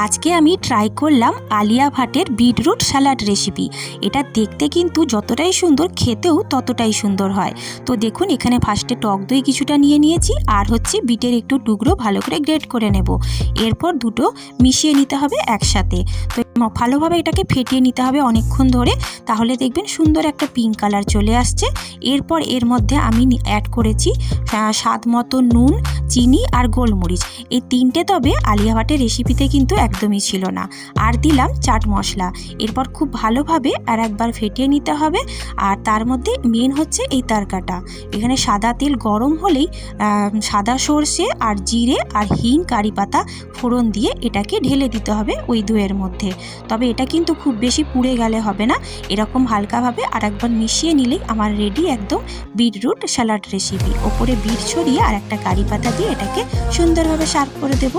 আজকে আমি ট্রাই করলাম আলিয়া ভাটের বিটরুট স্যালাড রেসিপি। এটা দেখতে কিন্তু যতটাই সুন্দর, খেতেও ততটাই সুন্দর হয়। তো দেখুন, এখানে ফার্স্টে টক দই কিছুটা নিয়ে নিয়েছি, আর হচ্ছে বিটের একটু টুকরো ভালো করে গ্রেট করে নেব। এরপর দুটো মিশিয়ে নিতে হবে একসাথে। তো ভালোভাবে এটাকে ফেটিয়ে নিতে হবে অনেকক্ষণ ধরে, তাহলে দেখবেন সুন্দর একটা পিঙ্ক কালার চলে আসছে। এরপর এর মধ্যে আমি অ্যাড করেছি স্বাদ মতো নুন, চিনি আর গোলমরিচ। এই তিনটে তবে আলিয়া ভাটের রেসিপিতে কিন্তু একদমই ছিল না। আর দিলাম চাট মশলা। এরপর খুব ভালোভাবে আর একবার ফেটিয়ে নিতে হবে। আর তার মধ্যে মেন হচ্ছে এই তড়কাটা। এখানে সাদা তেল গরম হলেই সাদা সর্ষে আর জিরে আর হিং কারি পাতা ফোড়ন দিয়ে এটাকে ঢেলে দিতে হবে ওই দইয়ের মধ্যে। তবে এটা কিন্তু খুব বেশি পুড়ে গেলে হবে না, এরকম হালকাভাবে আর একবার মিশিয়ে নিলেই আমার রেডি একদম বিটরুট স্যালাড রেসিপি। ওপরে বিট ছড়িয়ে আর একটা কারি পাতা দিয়ে এটাকে সুন্দরভাবে সার্ভ করে দেবো।